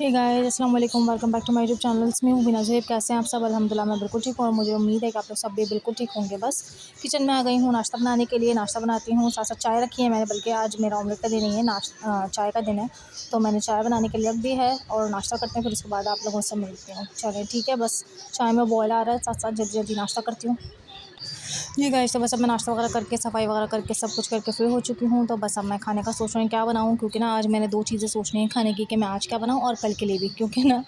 हे guys अस्सलाम वालेकुम, welcome back to my YouTube channels में हूँ बिना ज़ेब। कैसे हैं आप सब? अल्हम्दुलिल्लाह मैं बिल्कुल ठीक हूँ और मुझे उम्मीद है कि आप लोग सब भी बिल्कुल ठीक होंगे। बस किचन में आ गई हूँ नाश्ता बनाने के लिए। नाश्ता बनाती हूँ, साथ साथ चाय रखी है मैंने, बल्कि आज मेरा ऑमलेट का दिन नहीं है, चाय का दिन है। तो मैंने चाय बनाने के लिए रख दी है और नाश्ता करते हैं, फिर उसके बाद आप लोगों से मिलती हूँ। चलें ठीक है, बस चाय में बॉयल आ रहा है, साथ साथ जल्दी जल्दी नाश्ता करती हूँ। जी गाइस, तो बस अब मैं नाश्ता वगैरह करके, सफाई वगैरह करके, सब कुछ करके फ्री हो चुकी हूँ। तो बस अब मैं खाने का सोच रही हूँ क्या बनाऊँ, क्योंकि ना आज मैंने 2 चीज़ें सोचनी है खाने की कि मैं आज क्या बनाऊँ और कल के लिए भी। क्योंकि ना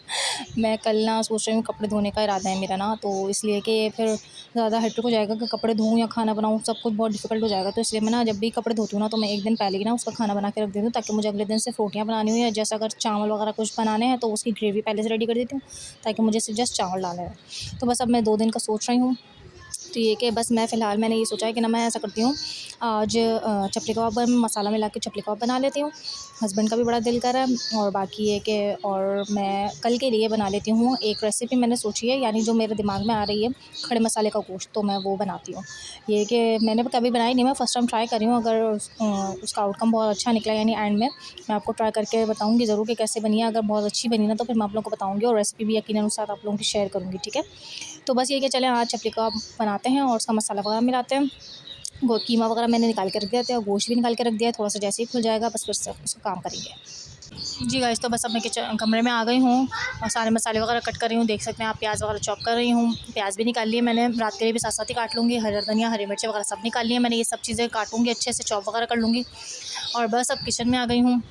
मैं कल ना सोच रही हूँ कपड़े धोने का इरादा है मेरा ना, तो इसलिए कि फिर ज़्यादा हेक्टिक हो जाएगा कि कपड़े धोऊँ या खाना बनाऊँ, सब कुछ बहुत डिफ़िकल्ट हो जाएगा। तो इसलिए मैं ना जब भी कपड़े धोती हूँ ना, तो मैं 1 दिन पहले ही ना उसका खाना बना के रख देती हूँ, ताकि मुझे अगले दिन सिर्फ़ रोटियाँ बनानी हो या जैसे अगर चावल वगैरह कुछ बनाने हैं तो उसकी ग्रेवी पहले से रेडी कर देती हूँ, ताकि मुझे सिर्फ़ जस्ट चावल डालने हैं। तो बस अब मैं 2 दिन का सोच रही हूँ। तो ये कि बस मैं फ़िलहाल मैंने ये सोचा है कि ना मैं ऐसा करती हूँ, आज चपली कबाब में मसाला मिला के चपली कबाब बना लेती हूँ। हस्बैंड का भी बड़ा दिल कर रहा है, और बाकी ये कि और मैं कल के लिए बना लेती हूँ एक रेसिपी मैंने सोची है, यानी जो मेरे दिमाग में आ रही है, खड़े मसाले का गोश्त, तो मैं वो बनाती हूँ। ये कि मैंने कभी बनाई नहीं, मैं फ़र्स्ट टाइम ट्राई कर रही हूँ। अगर उसका आउटकम बहुत अच्छा निकला, यानी एंड में मैं आपको ट्राई करके बताऊँगी ज़रूर कि कैसे बनी है। अगर बहुत अच्छी बनी ना, तो फिर मैं आप लोगों को बताऊँगी और रेसिपी भी यकीनन उस साथ आप लोगों की शेयर करूँगी, ठीक है। तो बस ये कि चलें आज चपली कबाब बनाते हैं और उसका मसाला वगैरह मिलाते हैं। गो कीमा वगैरह मैंने निकाल के रख दिया था और गोश्त भी निकाल के रख दिया है, थोड़ा-सा जैसे ही खुल जाएगा बस फिर से उसका काम करेंगे। जी गाइस, तो बस अब मैं कमरे में आ गई हूँ और सारे मसाले वगैरह कट कर रही हूँ। देख सकते हैं आप, प्याज़ वगैरह चॉप कर रही हूँ। प्याज़ भी निकाल लिए मैंने, रात के लिए भी साथ-साथ ही काट लूँगी। हरा धनिया, हरी मिर्ची वगैरह सब निकाल लिए मैंने। ये सब चीज़ें काटूँगी, अच्छे से चॉप वगैरह कर लूँगी और बस अब किचन में आ गई हूँ।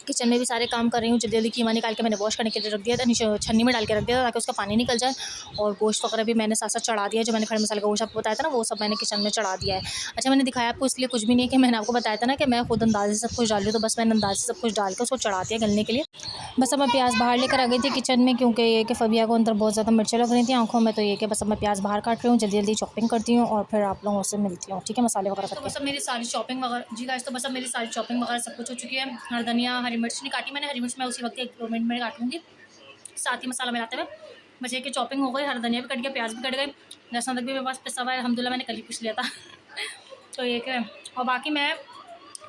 किचन में भी सारे काम कर रही हूँ। जल्दी-जल्दी कीमा निकाल के मैंने वॉश करने के लिए रख दिया था, नीचे छन्नी में डाल के रख दिया था, ताकि उसका पानी निकल जाए। और गोश्त वगैरह भी मैंने साथ-साथ चढ़ा दिया है, जो मैंने खड़े मसाले का गोश्त आपको बताया था ना, वो सब मैंने किचन में चढ़ा दिया है। अच्छा, मैंने दिखाया आपको इसलिए कुछ भी नहीं है कि मैंने आपको बताया था ना कि मैं खुद अंदाज़े से सब कुछ डाल रही हूँ, तो बस मैंने अंदाज़े से सब कुछ डाल के उसको चढ़ा दिया गलने के लिए। बस अब मैं प्याज़ बाहर लेकर आ गई थी किचन में, क्योंकि ये कि फ़बिया को अंदर बहुत ज़्यादा मिर्चें लग रही थी आँखों में। तो ये कि बस अब मैं प्याज़ बाहर काट रही हूँ, जल्दी-जल्दी चॉपिंग करती हूँ और फिर आप लोगों से मिलती हूँ, ठीक है, मसाले वगैरह तो करके। बस अब मेरी सारी शॉपिंग वगैरह जी गाइस, तो बस अब मेरी सारी शॉपिंग वगैरह सब कुछ हो चुकी है। हर धनिया, हरी मिर्च नहीं काटी मैंने, हरी मिर्च मैं उसी वक्त 1-2 मिनट में काट लूँगी, साथ ही मसाला मिलाते हुए। बस ये कि चॉपिंग हो गई, हरा धनिया भी कट गया, प्याज भी कट गए, लहसुन अदरक भी मेरे पास पिसा हुआ है, अल्हम्दुलिल्लाह मैंने कल ही पीस लिया था। तो ये कि और बाकी मैं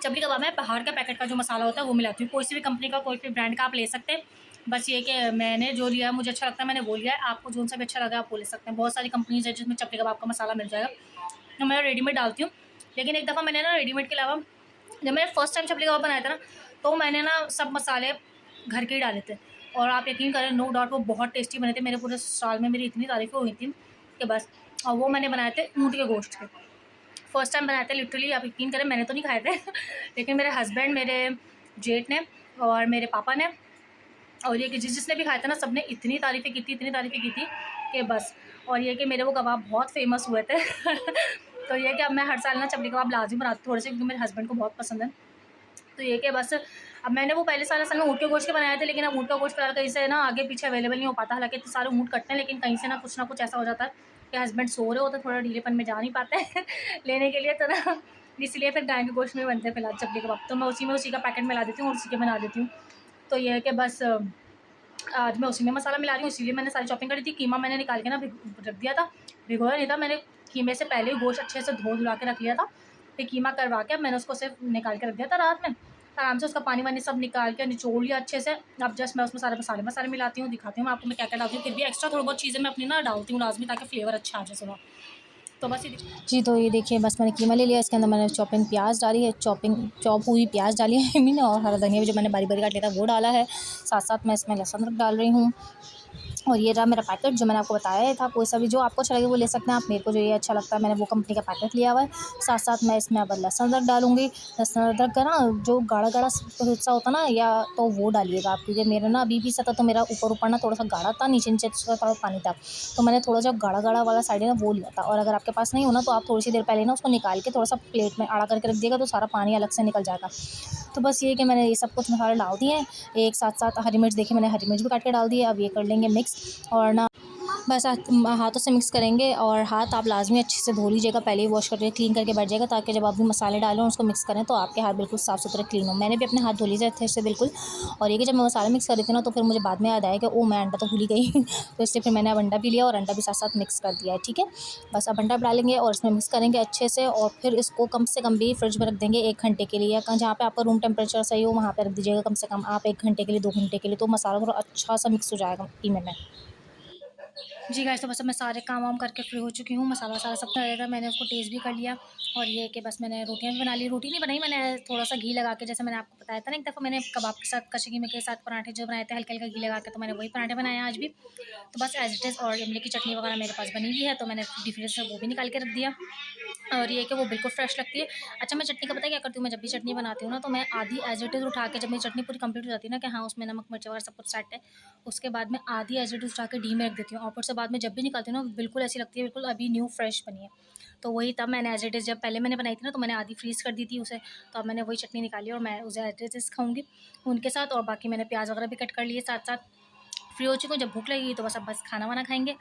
चपली कबाब में बाहर का पैकेट का जो मसाला होता है वो मिलाती हूँ। कोई सी भी कंपनी का, कोई भी ब्रांड का आप ले सकते हैं। बस ये कि मैंने जो लिया मुझे अच्छा लगता है मैंने वो लिया है। आपको जो सा भी अच्छा लगा आप वो ले सकते हैं। बहुत सारी कंपनीज है जिसमें चपली कबाब का मसाला मिल जाएगा, तो मैं रेडीमेड डालती हूँ। लेकिन एक दफ़ा मैंने ना रेडीमेड के अलावा, जब मैंने फर्स्ट टाइम चपली कबाब बनाया था ना, तो मैंने ना सब मसाले घर के ही डाले थे, और आप यकीन करें नो डाउट वो बहुत टेस्टी बने थे। मेरे पूरे साल में मेरी इतनी तारीफ़ें हुई थी कि बस। और वो मैंने बनाए थे ऊँट के गोश्त के। फर्स्ट टाइम बनाए थे लिटरली, आप यकीन करें मैंने तो नहीं खाए थे लेकिन मेरे हस्बैंड, मेरे जेठ ने और मेरे पापा ने, और ये कि जिसने भी खाया था ना, सबने इतनी तारीफ़ें की थी, इतनी तारीफ़ें की थी कि बस। और ये कि मेरे वो कबाब बहुत फ़ेमस हुए थे तो ये कि अब मैं हर साल ना चपली कबाब लाज़मी बनाती हूँ थोड़े से, क्योंकि मेरे हस्बैंड को बहुत पसंद है। तो ये कि बस अब मैंने वो पहले साल असल में ऊँट के गोश्त के बनाए थे, लेकिन अब ऊँट का गोश्त फ़िलहाल कहीं से ना आगे पीछे अवेलेबल नहीं हो पाता। हालाँकि इतने सारे ऊँट कटते हैं, लेकिन कहीं से ना कुछ ऐसा हो जाता है कि हस्बैंड सो रहे होते हैं, थोड़ा ढीलेपन में जा नहीं पाते हैं लेने के लिए, तो ना इसलिए फिर गाय के गोश्त में बनते हैं फ़िलहाल चपली कबाब। तो मैं उसी का पैकेट मिला देती हूँ और उसी के बना देती हूँ। तो ये है कि बस आज मैं उसी में मसाला मिला रही हूँ, इसीलिए मैंने सारी चॉपिंग करी थी। कीमा मैंने निकाल के ना रख दिया था, भिगोया नहीं था मैंने। कीमे से पहले ही गोश्त अच्छे से धो-धुला के रख लिया था। फिर कीमा करवा के मैंने उसको सिर्फ़ निकाल के रख दिया था रात में। आराम से उसका पानी-वानी सब निकाल के निचोड़ लिया अच्छे से। अब जस्ट मैं उसमें सारे मसाले मिलाती हूँ, दिखाती हूँ मैं आपको मैं क्या-क्या डालती हूँ। फिर भी एक्स्ट्रा थोड़ी बहुत चीज़ें मैं अपनी ना डालती हूँ लाज़मी, ताकि फ्लेवर अच्छा आ जाए थोड़ा। तो बस ये जी, तो ये देखिए, बस मैंने कीमा ले लिया, इसके अंदर मैंने चॉपिंग प्याज़ डाली है, चॉप हुई प्याज़ डाली है आई मीन, और हरा धनिया भी जो मैंने बारीक-बारीक काट लिया था वो डाला है। साथ-साथ मैं इसमें लहसुन अदरक डाल रही हूँ। और ये रहा मेरा पैकेट जो मैंने आपको बताया ही था। कोई सा भी जो आपको अच्छा लगे वो ले सकते हैं आप। मेरे को जो ये अच्छा लगता है मैंने वो कंपनी का पैकेट लिया हुआ है। साथ-साथ मैं इसमें अब लहसुन अदरक डालूँगी। लहसुन अदरक का ना जो गाढ़ा-गाढ़ा हिस्सा होता है ना, या तो वो डालिएगा आप, क्योंकि मेरा ना अभी भी सा था, तो मेरा ऊपर-ऊपर ना थोड़ा-सा गाढ़ा था, नीचे-नीचे थोड़ा पानी था। तो मैंने थोड़ा जो गाढ़ा-गाढ़ा वाला साइड है ना वो लिया था, और अगर आपके पास नहीं हो ना, तो आप थोड़ी-सी देर पहले ना उसको निकाल के थोड़ा-सा प्लेट में आड़ा करके रख दिएगा, तो सारा पानी अलग से निकल जाएगा। तो बस ये है कि मैंने ये सब कुछ मसाले डाल दिए हैं। एक साथ-साथ हरी मिर्च देखिए, मैंने हरी मिर्च भी काट के डाल दी है। अब ये कर लेंगे मिक्स, और ना बस हाथों से मिक्स करेंगे और हाथ आप लाजमी अच्छे से धो लीजिएगा, पहले ही वॉश करके क्लीन करके बैठ जाएगा, ताकि जब आप भी मसाले डालें और उसको मिक्स करें तो आपके हाथ बिल्कुल साफ़ सुथरे क्लीन हो। मैंने भी अपने हाथ धो लिए थे से बिल्कुल। और ये कि जब मैं मसाला मिक्स कर रही थी ना, तो फिर मुझे बाद में याद आया कि ओ मैं अंडा तो भूल ही गई तो इसलिए फिर मैंने अब अंडा भी लिया और अंडा भी साथ साथ मिक्स कर दिया है। ठीक है, बस अब अंडा डालेंगे और इसमें मिक्स करेंगे अच्छे से, और फिर इसको कम से कम भी फ्रिज में रख देंगे 1 घंटे के लिए, या जहाँ पे आपका रूम टेम्परेचर सही हो वहाँ पे रख दीजिएगा कम से कम आप 1 घंटे के लिए, 2 घंटे के लिए, तो मसाला थोड़ा अच्छा सा मिक्स हो जाएगा कीमे में। जी गाइस, तो बस अब मैं सारे काम वाम करके फ्री हो चुकी हूँ। मसाला वसाला सब डाल था, मैंने उसको टेस्ट भी कर लिया। और ये कि बस मैंने रोटियाँ भी बना ली। रोटी नहीं बनाई मैंने, थोड़ा सा घी लगा के, जैसे मैंने आपको बताया था ना एक दफ़ा मैंने कबाब के साथ, कच्चे कीमे के साथ पराठे जो बनाए थे हल्का हल्का घी लगा के, तो मैंने वही पराठे बनाए हैं आज भी। तो बस एज इट इज़। और इमली की चटनी वगैरह मेरे पास बनी हुई है, तो मैंने डिफरेंस से वो भी निकाल के रख दिया। और ये कि वो बिल्कुल फ्रेश लगती है। अच्छा, मैं चटनी का पता है क्या करती हूँ, मैं जब भी चटनी बनाती हूँ ना, तो मैं आधी एज इट इज़ उठा के, जब मेरी चटनी पूरी कंप्लीट हो जाती है ना कि हाँ उसमें नमक मिर्च वगैरह सब कुछ सेट है, उसके बाद में आधी एज इट इज़ उठा के डी में रख देती हूँ, और फिर से बाद में जब भी निकालती हूँ ना बिल्कुल ऐसी लगती है बिल्कुल अभी न्यू फ्रेश बनी है। तो वही तब मैंने एज इट इज़, जब पहले मैंने बनाई थी ना तो मैंने आधी फ्रीज़ कर दी थी उसे, तो अब मैंने वही चटनी निकाली और मैं उसे एज इट इज़ खाऊँगी उनके साथ। और बाकी मैंने प्याज वगैरह भी कट कर लिए साथ साथ। फ्री हो चुकी हूँ, जब भूख लगेगी तो बस अब बस खाना वाना खाएंगे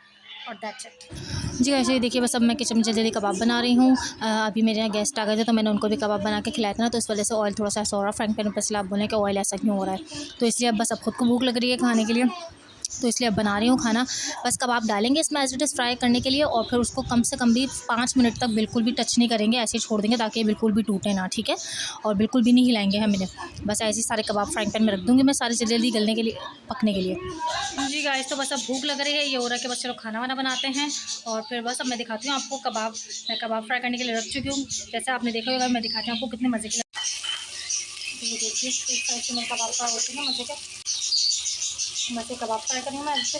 और दैट्स इट। जी ऐसे ही देखिए, बस अब मैं किचन में जल्दी जल्दी कबाब बना रही हूँ। अभी मेरे यहाँ गेस्ट आ गए थे तो मैंने उनको भी कबाब बना के खिलाया था ना, तो इस वजह से ऑयल थोड़ा सा ऐसा हो रहा है फ्राइंग पैन पर, इसलिए आप बोलें कि ऑयल ऐसा क्यों हो रहा है। तो इसलिए अब बस अब खुद को भूख लग रही है खाने के लिए, तो इसलिए अब बना रही हूँ खाना। बस कबाब डालेंगे इसमें एज इट इज़ फ्राई करने के लिए, और फिर उसको कम से कम भी 5 मिनट तक बिल्कुल भी टच नहीं करेंगे, ऐसे ही छोड़ देंगे ताकि ये बिल्कुल भी टूटे ना। ठीक है, और बिल्कुल भी नहीं हिलाएंगे हम इन्हें। बस ऐसे ही सारे कबाब फ्राइंग पैन में रख दूँगी मैं, सारे जल्दी जल्दी गलने के लिए, पकने के लिए। जी गाइस, तो बस अब भूख लग रही है, ये हो रहा है कि बस चलो खाना वाना बनाते हैं। और फिर बस अब मैं दिखाती हूँ आपको कबाब। मैं कबाब फ्राई करने के लिए रख चुकी हूँ, जैसे आपने देखा होगा। मैं दिखाती हूँ आपको कितने मज़े के। तो ये देखिए इस साइड से मैं कबाब फ्राई होती है ना मज़े के, मज़े कबाब फ्राई करूँ मैं ऐसे।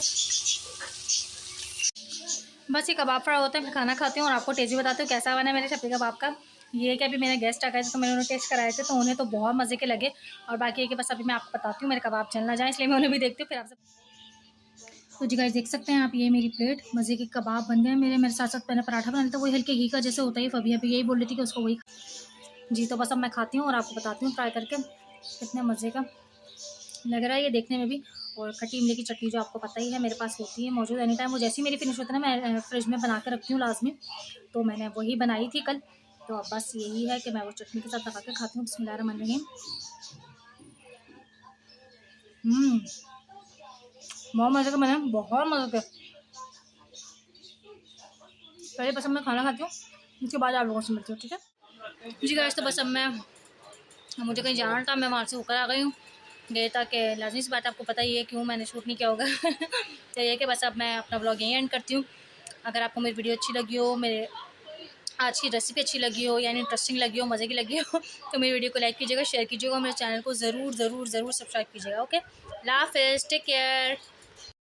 बस ये कबाब फ्राई होते हैं, फिर खाना खाती हूँ और आपको टेस्ट भी बताती हूँ कैसा बना है मेरे शक्ति कबाब का। ये कि अभी मेरे गेस्ट आ गए थे तो मैंने उन्हें टेस्ट कराए थे, तो उन्हें तो बहुत मज़े के लगे। और बाकी ये कि बस अभी मैं आपको बताती हूँ, मेरे कबाब चल ना जाए इसलिए मैं उन्हें भी देखती हूँ फिर आपसे। तो जी गाइस, देख सकते हैं आप, ये मेरी प्लेट मज़े के कबाब बन गए मेरे। मेरे साथ साथ मैंने पराठा बना लिया था, वही हल्के घी का जैसे होता है, अभी अभी यही बोल रही थी कि उसको वही। जी, तो बस अब मैं खाती हूँ और आपको बताती हूँ ट्राई करके कितने मज़े का लग रहा है ये देखने में भी। और खट्टी इमली की चटनी जो आपको पता ही है मेरे पास होती है मौजूद एनी टाइम, वो जैसी मेरी फिनिश होती है ना मैं फ्रिज में बना के रखती हूँ लाजमी। तो मैंने वही बनाई थी कल, तो अब बस यही है कि मैं वो चटनी के साथ लगा के खाती हूँ। बिस्मिल्लाहिर्रहमानिर्रहीम। बहुत मज़े का बना, बहुत मज़े का। पहले बस अब मैं खाना खाती हूँ, उसके बाद आप लोगों से मिलती हूँ, ठीक है। जी गाइस, तो बस अब मैं, मुझे कहीं जाना था, मैं वहाँ से होकर आ गई हूँ। गए था कि लाजमी सी बात है, आपको पता ही है क्यों मैंने शूट नहीं किया होगा तो ये कि बस अब मैं अपना व्लॉग यहीं एंड करती हूँ। अगर आपको मेरी वीडियो अच्छी लगी हो, मेरे आज की रेसिपी अच्छी लगी हो, यानी इंटरेस्टिंग लगी हो, मज़े की लगी हो तो मेरी वीडियो को लाइक कीजिएगा, शेयर कीजिएगा, मेरे चैनल को ज़रूर ज़रूर ज़रूर सब्सक्राइब कीजिएगा। ओके, अल्लाह हाफ़िज़, टेक केयर।